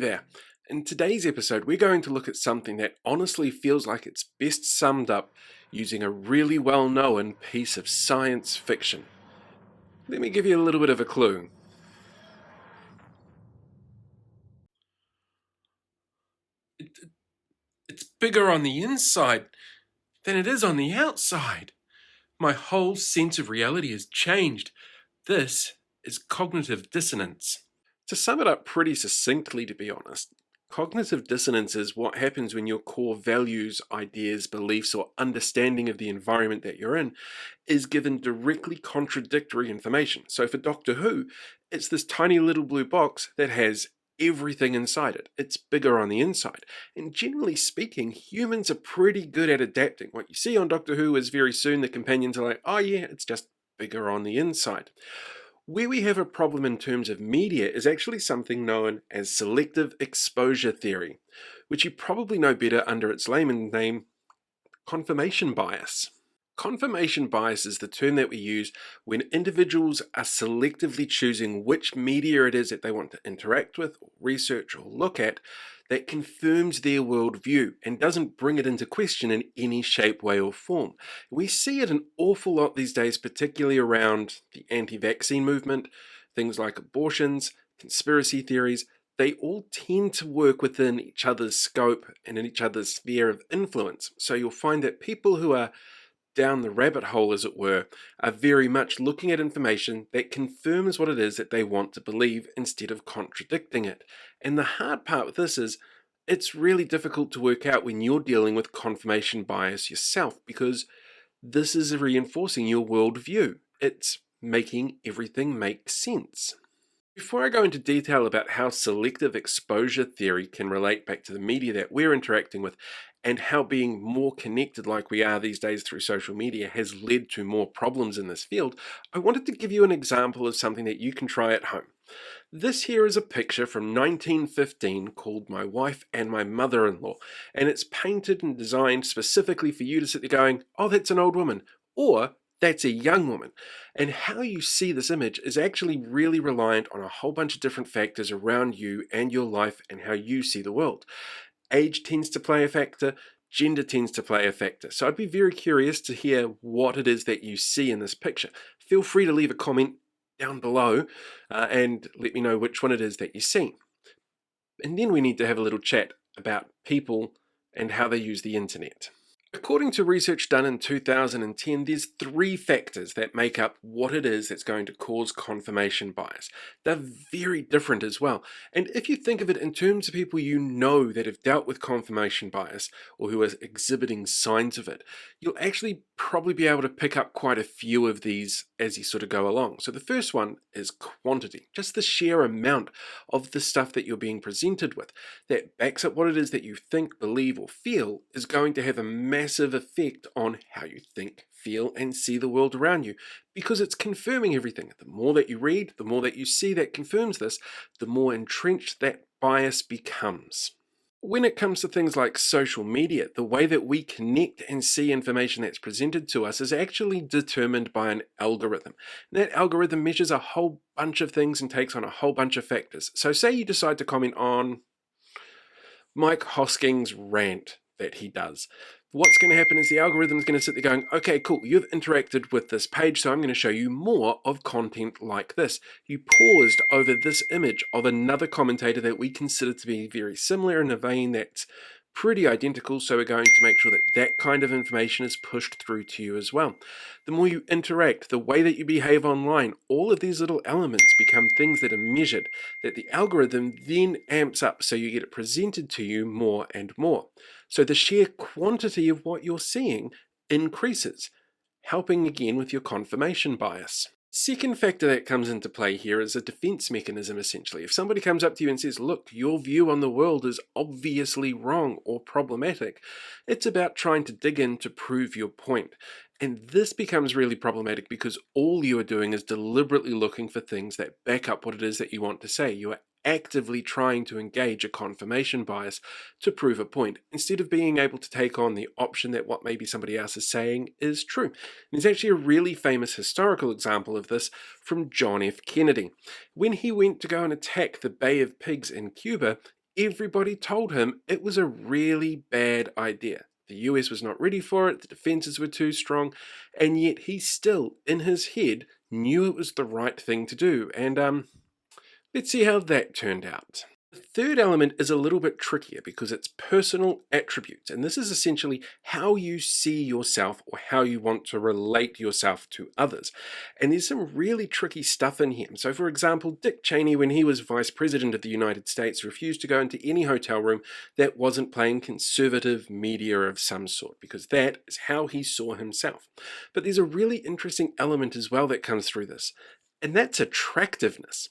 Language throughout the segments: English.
there. In today's episode, we're going to look at something that honestly feels like it's best summed up using a really well-known piece of science fiction. Let me give you a little bit of a clue. It's bigger on the inside than it is on the outside. My whole sense of reality has changed. This is cognitive dissonance. To sum it up pretty succinctly, to be honest, cognitive dissonance is what happens when your core values, ideas, beliefs, or understanding of the environment that you're in is given directly contradictory information. So for Doctor Who, it's this tiny little blue box that has everything inside it. It's bigger on the inside. And generally speaking, humans are pretty good at adapting. What you see on Doctor Who is very soon the companions are like, oh yeah, it's just bigger on the inside. Where we have a problem in terms of media is actually something known as selective exposure theory, which you probably know better under its layman name, confirmation bias. Confirmation bias is the term that we use when individuals are selectively choosing which media it is that they want to interact with, or research, or look at that confirms their worldview and doesn't bring it into question in any shape, way, or form. We see it an awful lot these days, particularly around the anti-vaccine movement, things like abortions, conspiracy theories. They all tend to work within each other's scope and in each other's sphere of influence. So you'll find that people who are down the rabbit hole, as it were, are very much looking at information that confirms what it is that they want to believe instead of contradicting it. And the hard part with this is it's really difficult to work out when you're dealing with confirmation bias yourself, because this is reinforcing your worldview. It's making everything make sense. Before I go into detail about how selective exposure theory can relate back to the media that we're interacting with, and how being more connected like we are these days through social media has led to more problems in this field, I wanted to give you an example of something that you can try at home. This here is a picture from 1915 called My Wife and My Mother-in-Law, and it's painted and designed specifically for you to sit there going, oh, that's an old woman, or that's a young woman. And how you see this image is actually really reliant on a whole bunch of different factors around you and your life and how you see the world. Age tends to play a factor, gender tends to play a factor. So I'd be very curious to hear what it is that you see in this picture. Feel free to leave a comment down below and let me know which one it is that you see. And then we need to have a little chat about people and how they use the internet. According to research done in 2010, there's 3 factors that make up what it is that's going to cause confirmation bias. They're very different as well. And if you think of it in terms of people you know that have dealt with confirmation bias or who are exhibiting signs of it, you'll actually probably be able to pick up quite a few of these as you sort of go along. So the first one is quantity, just the sheer amount of the stuff that you're being presented with that backs up what it is that you think, believe, or feel is going to have a massive effect on how you think, feel, and see the world around you, because it's confirming everything. The more that you read, the more that you see that confirms this, the more entrenched that bias becomes. When it comes to things like social media, the way that we connect and see information that's presented to us is actually determined by an algorithm. And that algorithm measures a whole bunch of things and takes on a whole bunch of factors. So say you decide to comment on Mike Hosking's rant that he does. What's going to happen is the algorithm is going to sit there going, okay, cool, you've interacted with this page, so I'm going to show you more of content like this. You paused over this image of another commentator that we consider to be very similar in a vein that's pretty identical, so we're going to make sure that that kind of information is pushed through to you as well. The more you interact, the way that you behave online, all of these little elements become things that are measured, that the algorithm then amps up so you get it presented to you more and more. So the sheer quantity of what you're seeing increases, helping again with your confirmation bias. Second factor that comes into play here is a defense mechanism, essentially. If somebody comes up to you and says, look, your view on the world is obviously wrong or problematic, it's about trying to dig in to prove your point. And this becomes really problematic because all you are doing is deliberately looking for things that back up what it is that you want to say. You are actively trying to engage a confirmation bias to prove a point, instead of being able to take on the option that what maybe somebody else is saying is true. And there's actually a really famous historical example of this from John F. Kennedy. When he went to go and attack the Bay of Pigs in Cuba, Everybody told him it was a really bad idea. The US was not ready for it, the defenses were too strong, and yet he still, in his head, knew it was the right thing to do. And let's see how that turned out. The third element is a little bit trickier because it's personal attributes, and this is essentially how you see yourself or how you want to relate yourself to others. And there's some really tricky stuff in here. So, for example, Dick Cheney, when he was Vice President of the United States, refused to go into any hotel room that wasn't playing conservative media of some sort, because that is how he saw himself. But there's a really interesting element as well that comes through this, and that's attractiveness.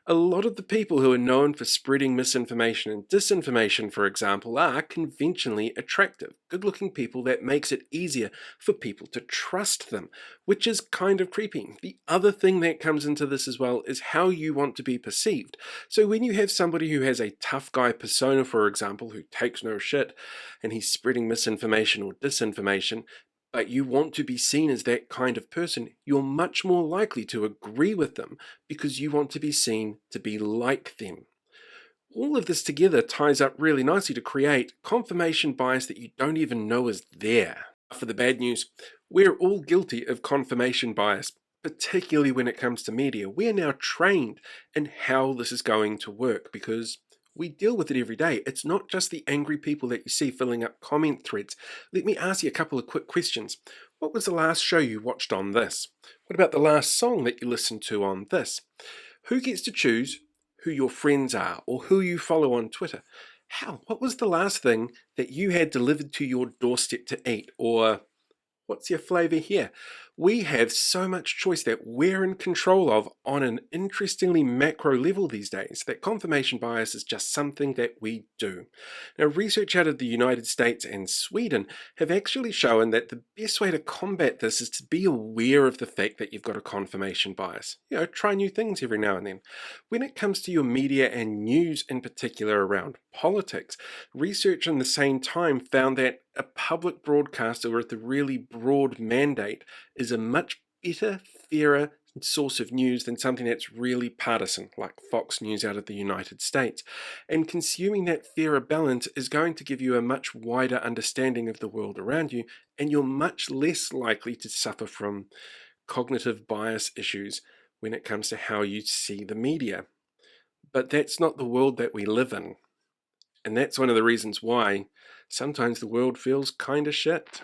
A lot of the people who are known for spreading misinformation and disinformation, for example, are conventionally attractive, good-looking people that makes it easier for people to trust them, which is kind of creepy. The other thing that comes into this as well is how you want to be perceived. So when you have somebody who has a tough guy persona, for example, who takes no shit, and he's spreading misinformation or disinformation, but you want to be seen as that kind of person, you're much more likely to agree with them because you want to be seen to be like them. All of this together ties up really nicely to create confirmation bias that you don't even know is there. For the bad news, we're all guilty of confirmation bias, particularly when it comes to media. We're now trained in how this is going to work because we deal with it every day. It's not just the angry people that you see filling up comment threads. Let me ask you a couple of quick questions. What was the last show you watched on this? What about the last song that you listened to on this? Who gets to choose who your friends are or who you follow on Twitter? What was the last thing that you had delivered to your doorstep to eat? Or what's your flavor here? We have so much choice that we're in control of on an interestingly macro level these days that confirmation bias is just something that we do. Now, research out of the United States and Sweden have actually shown that the best way to combat this is to be aware of the fact that you've got a confirmation bias. Try new things every now and then. When it comes to your media and news in particular around politics, research in the same time found that a public broadcaster with a really broad mandate is a much better, fairer source of news than something that's really partisan, like Fox News out of the United States. And consuming that fairer balance is going to give you a much wider understanding of the world around you, and you're much less likely to suffer from cognitive bias issues when it comes to how you see the media. But that's not the world that we live in. And that's one of the reasons why sometimes the world feels kind of shit.